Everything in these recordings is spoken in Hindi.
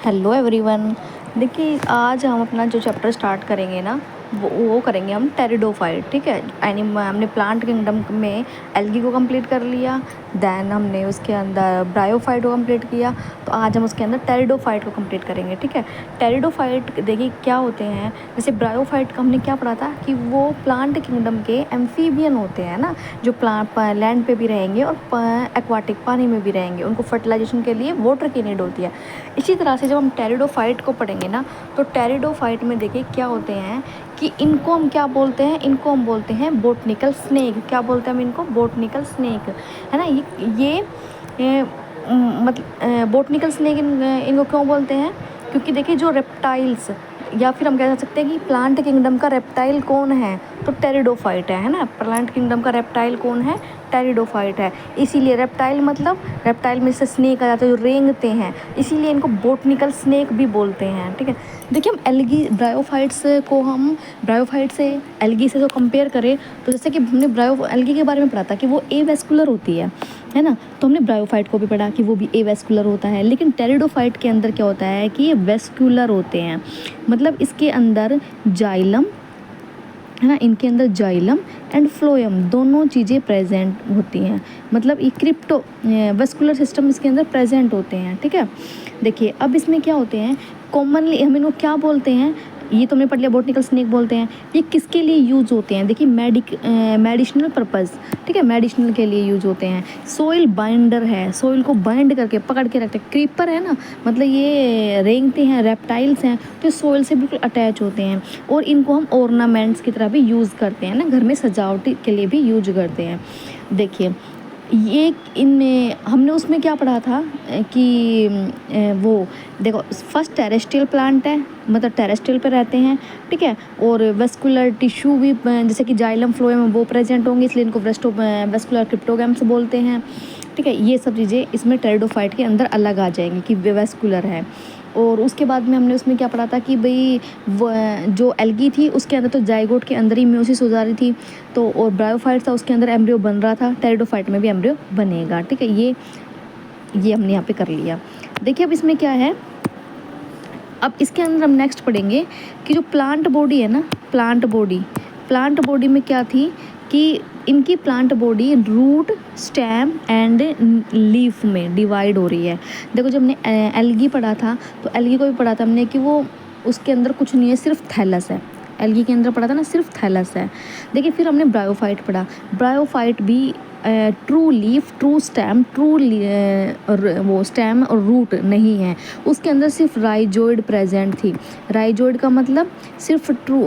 Hello everyone. देखिए आज हम अपना जो चैप्टर स्टार्ट करेंगे ना वो करेंगे हम टेरिडोफाइट। ठीक है, हमने प्लांट किंगडम में एल्गी को कंप्लीट कर लिया, देन हमने उसके अंदर ब्रायोफाइट को कंप्लीट किया, तो आज हम उसके अंदर टेरिडोफाइट को कंप्लीट करेंगे। ठीक है, टेरिडोफाइट देखिए क्या होते हैं। जैसे ब्रायोफाइट का हमने क्या पढ़ा था कि वो प्लांट किंगडम के एम्फीबियन होते हैं ना, जो प्लांट लैंड पे भी रहेंगे और एक्वाटिक पानी में भी रहेंगे, उनको फर्टिलाइजेशन के लिए वाटर की नीड होती है। इसी तरह से जब हम टेरिडोफाइट को पढ़ेंगे ना, तो टेरिडोफाइट में देखिए क्या होते हैं कि इनको हम क्या बोलते हैं, इनको हम बोलते हैं बोटनिकल स्नेक। क्या बोलते हैं हम इनको? बोटनिकल स्नेक, है ना। ये मतलब बोटनिकल स्नेक इनको क्यों बोलते हैं? क्योंकि देखिए जो रेप्टाइल्स, या फिर हम कह सकते हैं कि प्लांट किंगडम का रेप्टाइल कौन है, तो टेरिडोफाइट है ना। प्लांट किंगडम का रेप्टाइल कौन है? टेरिडोफाइट है। इसीलिए रेप्टाइल मतलब रेप्टाइल में से स्नेक आ जाता है जो रेंगते हैं, इसीलिए इनको बोटनिकल स्नेक भी बोलते हैं। ठीक है, देखिए हम एल्गी ब्रायोफाइट्स को हम ब्रायोफाइट से एल्गी से जो कंपेयर करें, तो जैसे कि हमने ब्रायो एल्गी के बारे में पढ़ा था कि वो एवेस्कुलर होती है ना। तो हमने ब्रायोफाइट को भी पढ़ा कि वो भी एवेस्कुलर होता है, लेकिन टेरिडोफाइट के अंदर क्या होता है कि ये वेस्कुलर होते हैं। मतलब इसके अंदर जाइलम, है ना, इनके अंदर जाइलम एंड फ्लोएम दोनों चीज़ें प्रेजेंट होती हैं। मतलब ये क्रिप्टो वेस्कुलर सिस्टम इसके अंदर प्रेजेंट होते हैं। ठीक है, देखिए अब इसमें क्या होते हैं, कॉमनली हम इनको क्या बोलते हैं, ये तो हमने पढ़ लिया बोटनिकल स्नेक बोलते हैं। ये किसके लिए यूज़ होते हैं? देखिए मेडिसिनल पर्पज़। ठीक है, मेडिसिनल के लिए यूज़ होते हैं। सोइल बाइंडर है, सोइल को बाइंड करके पकड़ के रखते हैं। क्रीपर है ना, मतलब ये रेंगते हैं, रेप्टाइल्स हैं, तो सोइल से बिल्कुल अटैच होते हैं। और इनको हम ऑर्नामेंट्स की तरह भी यूज़ करते हैं ना, घर में सजावट के लिए भी यूज करते हैं। देखिए ये इनमें हमने उसमें क्या पढ़ा था कि वो देखो फर्स्ट टेरेस्ट्रियल प्लांट है, मतलब टेरेस्ट्रियल पे रहते हैं। ठीक है, और वेस्कुलर टिश्यू भी जैसे कि जाइलम फ्लोएम वो प्रेजेंट होंगे, इसलिए इनको वेस्कुलर क्रिप्टोगैम्स बोलते हैं। ठीक है, ये सब चीज़ें इसमें टेरिडोफाइट के अंदर अलग आ जाएंगी कि वेस्कुलर है। और उसके बाद में हमने उसमें क्या पढ़ा था कि भाई जो एल्गी थी उसके अंदर तो जाइगोट के अंदर ही म्योसिस हो जा रही थी, तो और ब्रायोफाइट था उसके अंदर एम्ब्रियो बन रहा था, टेरिडोफाइट में भी एम्ब्रियो बनेगा। ठीक है, ये हमने यहाँ पे कर लिया। देखिए अब इसमें क्या है, अब इसके अंदर हम नेक्स्ट पढ़ेंगे कि जो प्लांट बॉडी है ना, प्लांट बॉडी में क्या थी कि इनकी plant body root, stem and leaf में डिवाइड हो रही है। देखो जब हमने एल्गी पढ़ा था, तो एल्गी को भी पढ़ा था हमने कि वो उसके अंदर कुछ नहीं है, सिर्फ थैलस है। एल्गी के अंदर पढ़ा था ना, सिर्फ थैलस है। देखिए फिर हमने ब्रायोफाइट पढ़ा, ब्रायोफाइट भी ट्रू लीफ, ट्रू स्टेम, वो स्टेम और रूट नहीं है, उसके अंदर सिर्फ राइजोइड प्रेजेंट थी। राइजोइड का मतलब सिर्फ ट्रू,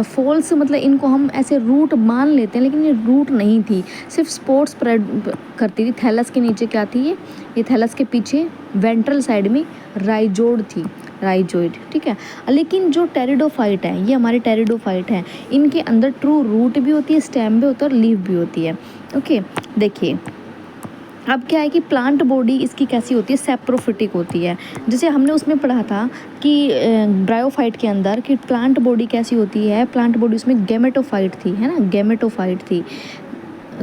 फॉल्स मतलब इनको हम ऐसे रूट मान लेते हैं, लेकिन ये रूट नहीं थी, सिर्फ स्पोर्ट्स स्प्रेड करती थी। थैलस के नीचे क्या थी, ये थैलस के पीछे वेंट्रल साइड में राइजोइड थी, राइजोइड। ठीक है, लेकिन जो टेरिडोफाइट है, ये हमारे टेरिडोफाइट हैं, इनके अंदर ट्रू रूट भी होती है, स्टेम भी होता है और लीफ भी होती है। ओके, देखिए अब क्या है कि प्लांट बॉडी इसकी कैसी होती है, सेप्रोफिटिक होती है। जैसे हमने उसमें पढ़ा था कि ब्रायोफाइट के अंदर कि प्लांट बॉडी कैसी होती है, प्लांट बॉडी उसमें गेमेटोफाइट थी, है ना, गेमेटोफाइट थी।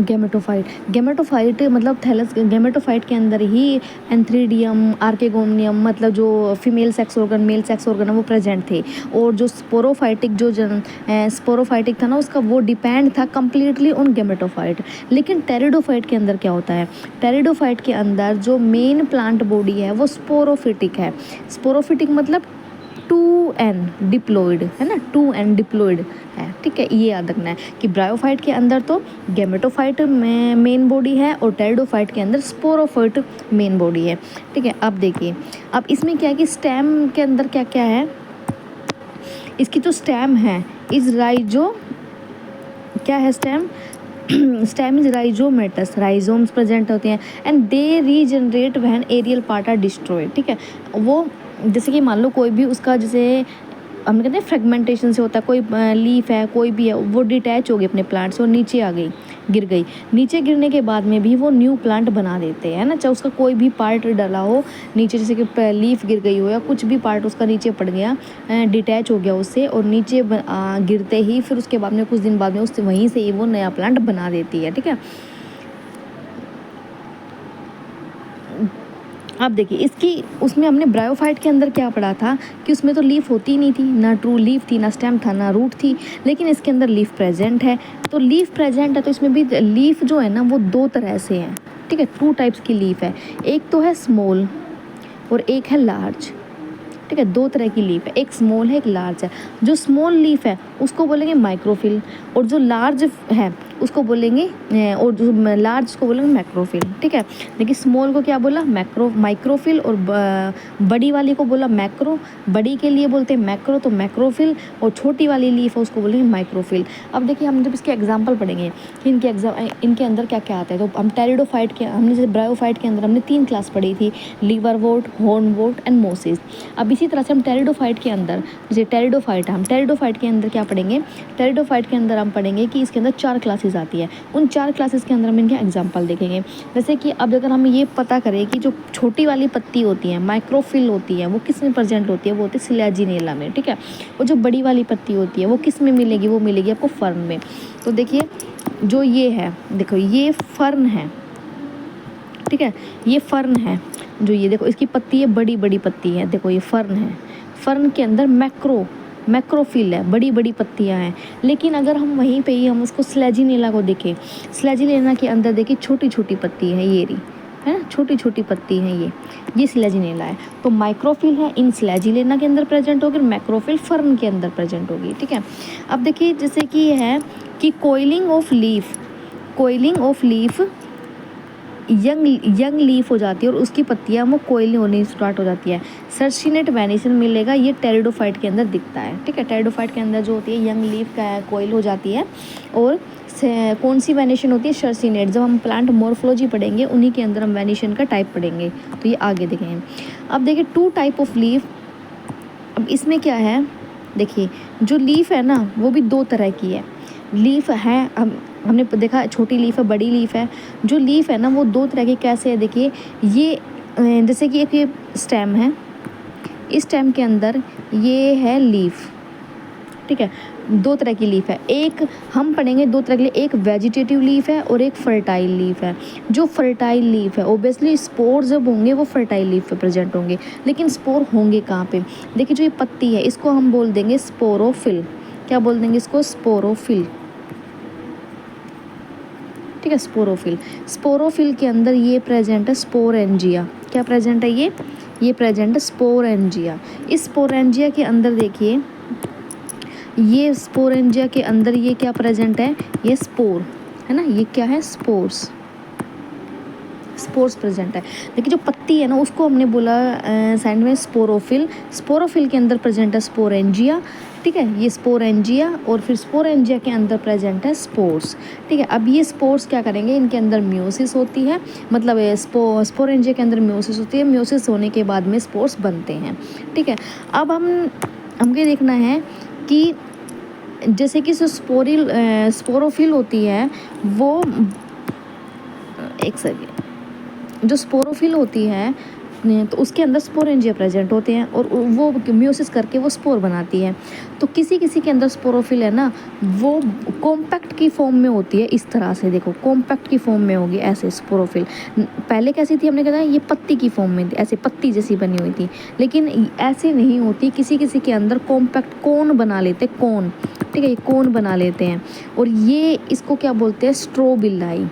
गेमेटोफाइट मतलब थैलस, गेमेटोफाइट के अंदर ही एंथ्रीडियम, आर्केगोनियम मतलब जो female sex organ, male sex organ है वो प्रेजेंट थे। और जो स्पोरोफाइटिक था ना उसका, वो डिपेंड था कम्प्लीटली ऑन गेमेटोफाइट। लेकिन टेरिडोफाइट के अंदर क्या होता है, टेरिडोफाइट के अंदर जो मेन प्लांट बॉडी है वो स्पोरोफिटिक है। स्पोरोफिटिक मतलब 2n डिप्लॉइड, है ना, 2n डिप्लॉइड है। ठीक है, ये याद रखना है कि ब्रायोफाइट के अंदर तो गेमेटोफाइट में मेन बॉडी है और टेरिडोफाइट के अंदर स्पोरोफाइट मेन बॉडी है। ठीक है, अब देखिए अब इसमें क्या है कि स्टेम के अंदर क्या क्या है, इसकी जो स्टेम है इज राइजो, क्या है stem, stem is rhizomatous, rhizomes present होते हैं and they regenerate when aerial part are destroyed. ठीक है, वो जैसे कि मान लो कोई भी उसका, जैसे हम कहते हैं फ्रेगमेंटेशन से होता है, कोई लीफ है कोई भी है, वो डिटैच हो गई अपने प्लांट से और नीचे आ गई, गिर गई। नीचे गिरने के बाद में भी वो न्यू प्लांट बना देते हैं ना, चाहे उसका कोई भी पार्ट डला हो नीचे, जैसे कि लीफ गिर गई हो या कुछ भी पार्ट उसका नीचे पड़ गया, डिटैच हो गया उससे और नीचे गिरते ही फिर उसके बाद में कुछ दिन बाद में उससे वहीं से ही वो नया प्लांट बना देती है। ठीक है, अब देखिए इसकी उसमें हमने ब्रायोफाइट के अंदर क्या पढ़ा था कि उसमें तो लीफ होती ही नहीं थी, ना ट्रू लीफ थी, ना स्टेम था, ना रूट थी, लेकिन इसके अंदर लीफ प्रेजेंट है। तो लीफ प्रेजेंट है तो इसमें भी लीफ जो है ना वो दो तरह से है, ठीक है, टू टाइप्स की लीफ है, एक तो है स्मॉल और एक है लार्ज, ठीक है, दो तरह की लीफ है, एक स्मॉल है एक लार्ज है। जो स्मॉल लीफ है उसको बोलेंगे माइक्रोफिल, और जो लार्ज है उसको बोलेंगे और जो लार्ज को बोलेंगे मैक्रोफिल, ठीक है। देखिए स्मॉल को क्या बोला माइक्रोफिल, और बड़ी वाली को बोला मैक्रो, बड़ी के लिए बोलते हैं मैक्रो तो मैक्रोफिल, और छोटी वाली लीफ है उसको बोलेंगे माइक्रोफिल। अब देखिए हम जब इसके एग्जाम्पल पढ़ेंगे कि इनके अंदर क्या क्या आता है, तो हम टेरिडोफाइट के हमने जैसे ब्रायोफाइट के अंदर हमने 3 क्लास पढ़ी थी, लीवरवोर्ट, हॉर्नवोर्ट एंड मोसिस। अब इसी तरह से हम टेरिडोफाइट के अंदर, जैसे टेरिडोफाइट है, हम टेरिडोफाइट के अंदर क्या पढ़ेंगे, टेरिडोफाइट के अंदर हम पढ़ेंगे कि इसके अंदर 4 क्लासेस आती है। उन 4 क्लासेस के अंदर हम इनके एग्जाम्पल देखेंगे। जैसे कि अब अगर हम ये पता करें कि जो छोटी वाली पत्ती होती है माइक्रोफिल होती है वो किस में प्रेजेंट होती है, वो होती है स्लैजिनेला में, ठीक है। और जो बड़ी वाली पत्ती होती है वो किस में मिलेगी, वो मिलेगी आपको फर्न में। तो देखिए जो ये है, देखो ये फर्न है, ठीक है, ये फर्न है, जो ये देखो इसकी पत्ती है, बड़ी बड़ी पत्ती है, देखो ये फर्न है। फर्न के अंदर मैक्रोफिल है, बड़ी बड़ी पत्तियां हैं। लेकिन अगर हम वहीं पे ही हम उसको स्लैजिनेला को देखें, स्लैजिनेला के अंदर देखिए छोटी छोटी पत्ती है, ये रही है ना, छोटी छोटी पत्ती है, ये स्लैजिनेला है। तो माइक्रोफिल है इन स्लैजिनेला के अंदर प्रेजेंट होगी, मैक्रोफिल फर्न के अंदर प्रेजेंट होगी, ठीक है। अब देखिए जैसे कि ये है कि coiling of leaf young leaf हो जाती है और उसकी पत्तियां वो कोयल होने स्टार्ट हो जाती है। सर्चिनेट वेनेशन मिलेगा, ये टेरिडोफाइट के अंदर दिखता है, ठीक है। टेरिडोफाइट के अंदर जो होती है यंग लीफ का कोयल हो जाती है, और कौन सी वेनेशन होती है, सर्चिनेट। जब हम प्लांट मॉर्फोलॉजी पढ़ेंगे उन्हीं के अंदर हम वेनेशन का टाइप पढ़ेंगे, तो ये आगे देखेंगे। अब देखिए 2 टाइप ऑफ लीफ। अब इसमें क्या है, देखिए जो लीफ है ना वो भी 2 तरह की है। लीफ है हमने देखा छोटी लीफ है, बड़ी लीफ है। जो लीफ है ना वो 2 तरह की कैसे है, देखिए ये जैसे कि एक ये स्टेम है, इस स्टेम के अंदर ये है लीफ, ठीक है। 2 तरह की लीफ है, एक हम पढ़ेंगे 2 तरह की, एक वेजिटेटिव लीफ है और एक फर्टाइल लीफ है। जो फर्टाइल लीफ है ओबियसली स्पोर जब होंगे वो फर्टाइल लीफ पे प्रेजेंट होंगे, लेकिन स्पोर होंगे कहाँ पे, देखिए जो ये पत्ती है इसको हम बोल देंगे स्पोरोफिल। क्या बोल देंगे इसको, स्पोरोफिल, ठीक है, स्पोरोफिल के अंदर ये प्रेजेंट है स्पोरेंजिया। क्या प्रेजेंट है, ये प्रेजेंट है स्पोरेंजिया। इस स्पोरेंजिया के अंदर देखिए, ये स्पोरेंजिया के अंदर ये क्या प्रेजेंट है, ये स्पोर है ना, ये क्या है, स्पोर्स प्रेजेंट है। देखिए जो पत्ती है ना उसको हमने बोला साइड में स्पोरोफिल के अंदर प्रेजेंट है स्पोरेंजिया, ठीक है, ये स्पोरेंजिया, और फिर स्पोरेंजिया के अंदर प्रेजेंट है स्पोर्स, ठीक है। अब ये स्पोर्स क्या करेंगे, इनके अंदर म्यूसिस होती है, मतलब स्पोरेंजिया के अंदर म्यूसिस होती है, म्यूसिस होने के बाद में स्पोर्स बनते हैं, ठीक है। अब हमको देखना है कि जैसे कि जो स्पोरोफिल होती है वो, एक सेकेंड, जो स्पोरोफिल होती है तो उसके अंदर स्पोरेंजिया प्रेजेंट होते हैं और वो म्यूसिस करके वो स्पोर बनाती है। तो किसी किसी के अंदर स्पोरोफिल है ना वो कॉम्पैक्ट की फॉर्म में होती है, इस तरह से देखो कॉम्पैक्ट की फॉर्म में होगी ऐसे स्पोरोफिल। पहले कैसी थी हमने कहा ये पत्ती की फॉर्म में थी, ऐसे पत्ती जैसी बनी हुई थी, लेकिन ऐसे नहीं होती, किसी किसी के अंदर कॉम्पैक्ट कोन बना लेते, कोन, ठीक है, ये कोन बना लेते हैं। और ये इसको क्या बोलते हैं, स्ट्रोबिलाई।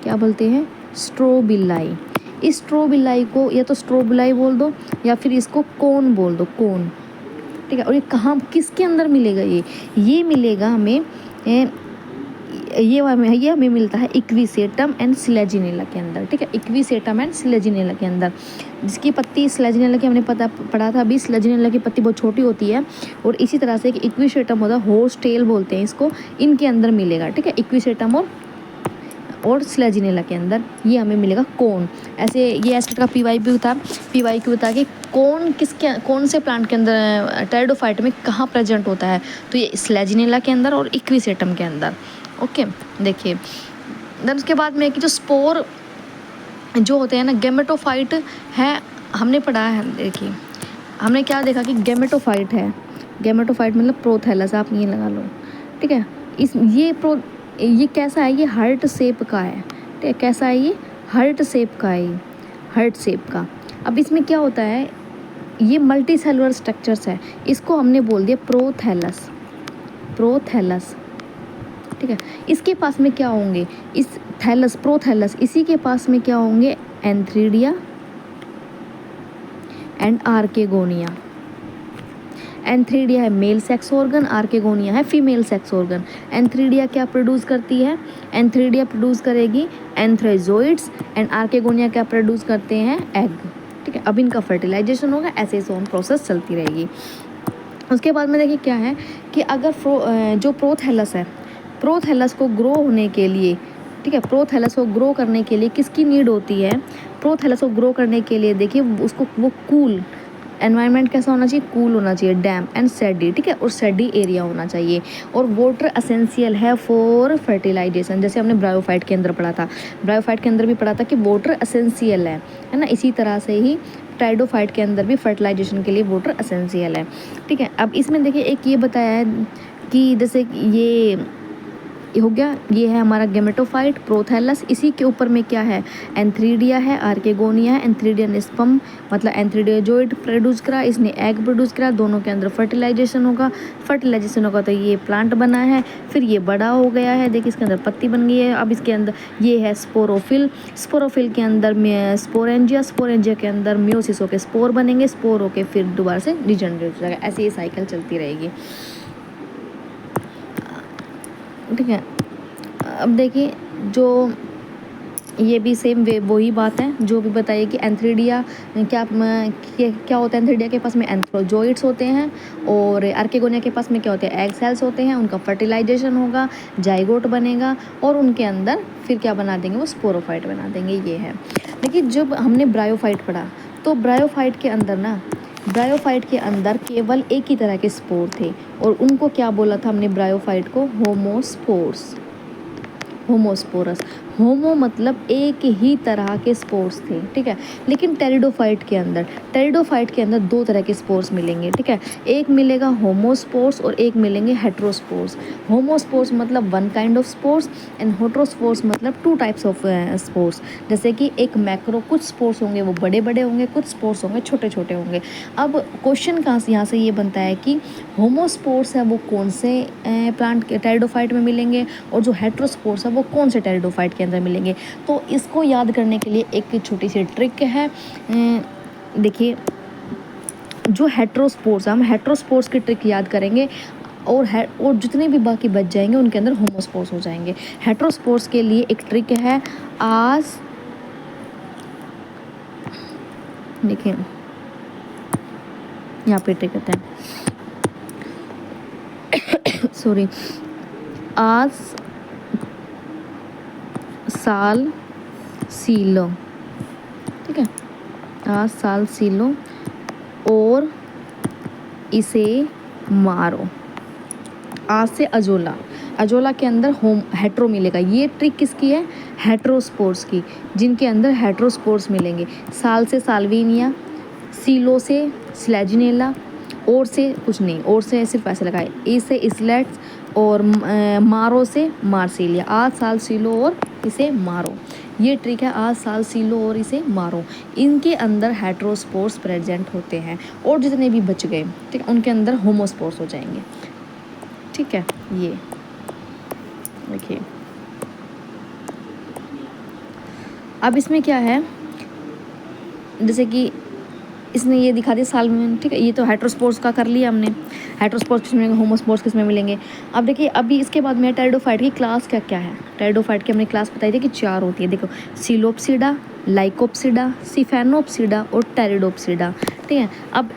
क्या बोलते हैं, स्ट्रोबिलाई। इस स्ट्रोबिलाई को या तो स्ट्रोबिलाई बोल दो या फिर इसको कोन बोल दो, कोन, ठीक है। और ये कहाँ किसके अंदर मिलेगा, ये मिलेगा हमें ये हमें मिलता है इक्विसेटम एंड स्लेजिनेला के अंदर, ठीक है, इक्विसेटम एंड स्लेजिनेला के अंदर। जिसकी पत्ती स्लेजिनेला की हमने पढ़ा था अभी, स्लेजिनेला की पत्ती बहुत छोटी होती है, और इसी तरह से इक्विसेटम होता है, हॉर्स टेल बोलते हैं इसको, इनके अंदर मिलेगा, ठीक है, इक्विसेटम और स्लेजिनेला के अंदर ये हमें मिलेगा कोन। ऐसे ये एस्टेट का PYQ था कि कौन से प्लांट के अंदर टेरिडोफाइट में कहाँ प्रेजेंट होता है, तो ये स्लेजिनेला के अंदर और इक्विसेटम के अंदर, ओके। देखिए देन उसके बाद में कि जो स्पोर जो होते हैं ना, गेमेटोफाइट है, हमने पढ़ा है, देखिए हमने क्या देखा कि गेमेटोफाइट है, गेमेटोफाइट मतलब प्रोथैलस, आप ये लगा लो, ठीक है। ये कैसा है, ये हार्ट शेप का है, ठीक है, कैसा है, ये हार्ट शेप का है, हार्ट शेप का। अब इसमें क्या होता है, ये मल्टी सेलुलर स्ट्रक्चर्स है, इसको हमने बोल दिया प्रोथैलस, प्रोथैलस, ठीक है। इसके पास में क्या होंगे, इस थैलस, प्रोथैलस, इसी के पास में क्या होंगे, एंथ्रीडिया एंड आर्केगोनिया। एंथ्रीडिया है मेल सेक्स ऑर्गन, आर्केगोनिया है फीमेल सेक्स ऑर्गन। एंथ्रीडिया क्या प्रोड्यूस करती है, एंथ्रीडिया प्रोड्यूस करेगी एंथ्रेजोइड्स एंड आर्केगोनिया क्या प्रोड्यूस करते हैं, एग, ठीक है। अब इनका फर्टिलाइजेशन होगा, ऐसे सोन प्रोसेस चलती रहेगी। उसके बाद में देखिए क्या है कि अगर जो प्रोथैलस है, प्रोथैलस को ग्रो होने के लिए, ठीक है, प्रोथैलस को ग्रो करने के लिए किसकी नीड होती है, प्रोथैलस को ग्रो करने के लिए देखिए उसको वो कूल एनवायरनमेंट कैसा होना चाहिए, कूल होना चाहिए, डैम एंड सेडी, ठीक है, और सेडी एरिया होना चाहिए। और वाटर असेंशियल है फॉर फर्टिलाइजेशन, जैसे हमने ब्रायोफाइट के अंदर पढ़ा था, ब्रायोफाइट के अंदर भी पढ़ा था कि वाटर असेंशियल है ना। इसी तरह से ही ट्राइडोफाइट के अंदर भी फर्टिलाइजेशन के लिए वाटर असेंशियल है, ठीक है। अब इसमें देखिए एक ये बताया है कि जैसे ये हो गया, ये है हमारा गेमेटोफाइट, प्रोथैलस, इसी के ऊपर में क्या है, एंथ्रीडिया है, आर्केगोनिया है। एंथ्रीडिया ने स्पर्म मतलब एंथ्रीडियोजोइड प्रोड्यूस करा, इसने एग प्रोड्यूस करा, दोनों के अंदर फर्टिलाइजेशन होगा, फर्टिलाइजेशन होगा तो ये प्लांट बना है, फिर ये बड़ा हो गया है, देखिए इसके अंदर पत्ती बन गई है। अब इसके अंदर ये है स्पोरोफिल, स्पोरोफिल के अंदर में स्पोरेंजिया, स्पोरेंजिया के अंदर म्योसिस होकर स्पोर बनेंगे, स्पोर होकर फिर दोबारा से रिजनरेट हो जाएगा, ऐसे ये साइकिल चलती रहेगी, ठीक है। अब देखिए जो ये भी सेम वे वही बात है जो भी बताइए कि एंथ्रीडिया क्या होता है, एंथ्रीडिया के पास में एंथ्रोजोइड्स होते हैं और आर्केगोनिया के पास में क्या होते हैं, एग सेल्स होते हैं, उनका फर्टिलाइजेशन होगा, जाइगोट बनेगा और उनके अंदर फिर क्या बना देंगे, वो स्पोरोफाइट बना देंगे, ये है। देखिए जब हमने ब्रायोफाइट पढ़ा तो ब्रायोफाइट के अंदर ना, ब्रायोफाइट के अंदर केवल एक ही तरह के स्पोर थे और उनको क्या बोला था हमने ब्रायोफाइट को, होमोस्पोर्स, होमोस्पोरस। होमो मतलब एक ही तरह के स्पोर्स थे, ठीक है। लेकिन टेरिडोफाइट के अंदर, टेरिडोफाइट के अंदर दो तरह के स्पोर्स मिलेंगे, ठीक है। एक मिलेगा होमोस्पोर्स और एक मिलेंगे हेट्रोस्पोर्स। होमोस्पोर्स मतलब one kind of spores and heterospores मतलब टू टाइप्स ऑफ स्पोर्स। जैसे कि एक मैक्रो, कुछ स्पोर्स होंगे वो बड़े बड़े होंगे, कुछ स्पोर्स होंगे छोटे छोटे होंगे। अब क्वेश्चन कहाँ से यहाँ से ये बनता है कि होमोस्पोर्स है वो कौन से प्लांट के टेरिडोफाइट में मिलेंगे और जो हेट्रोस्पोर्स है वो कौन से टेरिडोफाइट के अंदर मिलेंगे। तो इसको याद करने के लिए एक छोटी सी ट्रिक है, देखिए जो हेट्रोस्पोर्स, हम हेट्रोस्पोर्स की ट्रिक याद करेंगे और जितने भी बाकी बच जाएंगे उनके अंदर होमोस्पोर्स हो जाएंगे। हेट्रोस्पोर्स के लिए एक ट्रिक है, आज देखिए यहाँ पे ट्रिक होता है सॉरी, आज साल सीलो, ठीक है, आज साल सीलो और इसे मारो। आज से अजोला, अजोला के अंदर होम हेट्रो मिलेगा। ये ट्रिक किसकी है, हेट्रोस्पोर्स की, जिनके अंदर हेट्रोस्पोर्स मिलेंगे। साल से साल्विनिया, सीलो से स्लेजिनेला, और से कुछ नहीं, और से सिर्फ ऐसे लगाए, ई से इसलेट्स और मारो से मार्सिलिया। आज साल सीलो और इसे मारो, ये ट्रिक है, आज साल सीलो और इसे मारो। इनके अंदर हेट्रोस्पोर्स प्रेजेंट होते हैं और जितने भी बच गए, ठीक है, उनके अंदर होमोस्पोर्स हो जाएंगे, ठीक है। ये देखिए अब इसमें क्या है, जैसे कि इसने ये दिखा दिया साल में, ठीक है, ये तो हेट्रोस्पोर्स का कर लिया हमने, हेट्रोस्पोर्स किस में मिलेंगे, होमोस्पोर्स किस में मिलेंगे। अब देखिए अभी इसके बाद में टेरिडोफाइट की क्लास क्या क्या है। टेरिडोफाइट की हमने क्लास बताई थी कि 4 होती है, देखो सिलोप्सिडा, लाइकोप्सिडा, सिफेनोप्सिडा और टेरिडोप्सिडा, ठीक है। अब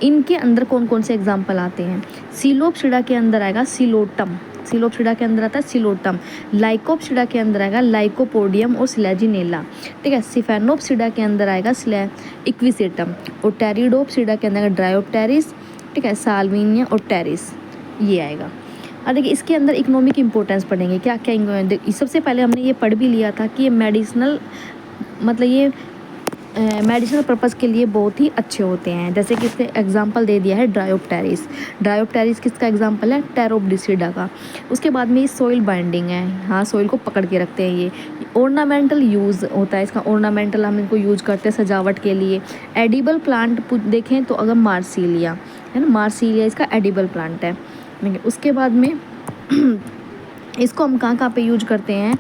इनके अंदर कौन कौन से एग्जाम्पल आते हैं, सिलोप्सिडा के अंदर आएगा सिलोटम, सिलोप्सिडा के अंदर आता है सिलोटम, लाइकोप्सिडा के अंदर आएगा लाइकोपोडियम और स्लेजिनेला, ठीक है। सिफेनोप्सिडा के अंदर आएगा इक्विसेटम और टेरिडोप्सिडा के अंदर आएगा ड्रायोप्टेरिस, ठीक है, साल्विनिया और टेरिस, ये आएगा। और देखिए इसके अंदर इकोनॉमिक इंपॉर्टेंस पढ़ेंगे, क्या क्या सबसे पहले हमने ये पढ़ भी लिया था कि ये मेडिसिनल मतलब ये मेडिसिनल पर्पज़ के लिए बहुत ही अच्छे होते हैं। जैसे कि इसके एग्जांपल दे दिया है ड्रायोप्टेरिस। ड्रायोप्टेरिस किसका एग्जांपल है? टेरोब्डिसिडा का। उसके बाद में ये सॉइल बाइंडिंग है, हाँ सॉइल को पकड़ के रखते हैं ये। ऑर्नामेंटल यूज़ होता है इसका, ऑर्नामेंटल हम इनको यूज करते हैं सजावट के लिए। एडिबल प्लांट देखें तो अगर मार्सिलिया है ना, मार्सिलिया इसका एडिबल प्लांट है। उसके बाद में इसको हम कहाँ कहाँ पे यूज करते हैं?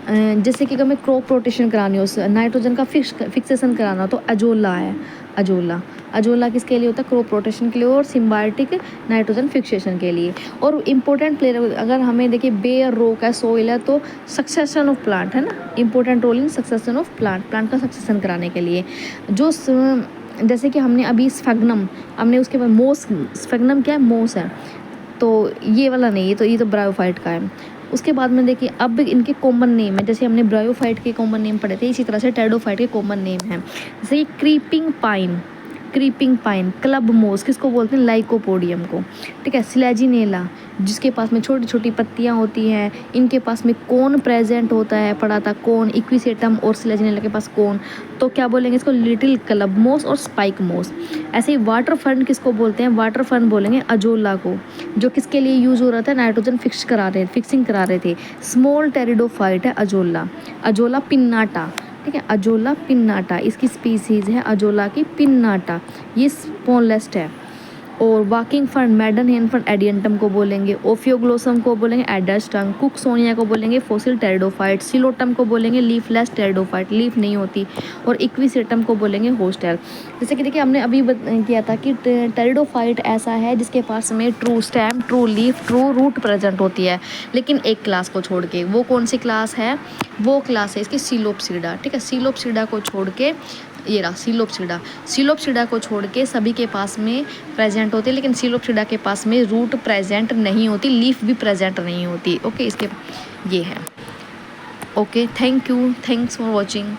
जैसे कि अगर हमें क्रॉप रोटेशन करानी हो, नाइट्रोजन का फिक्सेशन कराना हो तो अजोला है। अजोला किसके लिए होता है? क्रॉप रोटेशन के लिए और सिम्बायोटिक नाइट्रोजन फिक्सेशन के लिए। और इम्पोर्टेंट प्लेयर अगर हमें देखिए बेयर रॉक है, सोइल है, तो सक्सेशन ऑफ प्लांट है ना, important role in succession of plant का सक्सेशन कराने के लिए। जो जैसे कि हमने अभी स्फेग्नम, हमने उसके बाद मोस, स्फेग्नम क्या है? मोस है, तो ये वाला नहीं है, तो ये तो ब्रायोफाइट का है। उसके बाद में देखिए अब इनके कॉमन नेम है, जैसे हमने ब्रायोफाइट के कॉमन नेम पढ़े थे, इसी तरह से टेरिडोफाइट के कॉमन नेम है। जैसे कि क्रीपिंग पाइन, क्लब मोस किसको बोलते हैं? लाइकोपोडियम को, ठीक है। स्लेजिनेला जिसके पास में छोटी छोटी पत्तियां होती हैं, इनके पास में कोन प्रेजेंट होता है, पढ़ा था कोन, इक्विसेटम और स्लेजिनेला के पास कोन, तो क्या बोलेंगे इसको? लिटिल क्लब मोस और स्पाइक मोस। ऐसे ही वाटर फर्न किसको बोलते हैं? वाटर फर्न बोलेंगे अजोला को, जो किसके लिए यूज़ हो रहा था? नाइट्रोजन फिक्सिंग करा रहे थे। स्मॉल टेरिडोफाइट है अजोला पिन्नाटा, ठीक है। अजोला पिन्नाटा इसकी स्पीसीज़ है, अजोला की पिन्नाटा, ये स्पॉनलेस्ट है। और वाकिंग फर्न, मैडन हेन फर्न एडियंटम को बोलेंगे। ओफियोग्लोसम को बोलेंगे एडर्स टंग। कुकसोनिया को बोलेंगे फॉसिल टेरिडोफाइट। सिलोटम को बोलेंगे लीफलेस टेरिडोफाइट, लीफ नहीं होती। और इक्विसेटम को बोलेंगे होस्टेल। जैसे कि देखिए हमने अभी किया था कि टेरिडोफाइट ऐसा है जिसके पास में true stem, true leaf, true root present होती है, लेकिन एक क्लास को छोड़ के। वो कौन सी क्लास है? वो क्लास है इसकी सीलोप्सिडा, ठीक है। सीलोप्सिडा को छोड़ के, ये रहा सीलोप्सिडा को छोड़ के सभी के पास में प्रेजेंट होते हैं, लेकिन सीलोप्सिडा के पास में रूट प्रेजेंट नहीं होती, लीफ भी प्रेजेंट नहीं होती। ओके, इसके ये है। Okay, thanks for watching.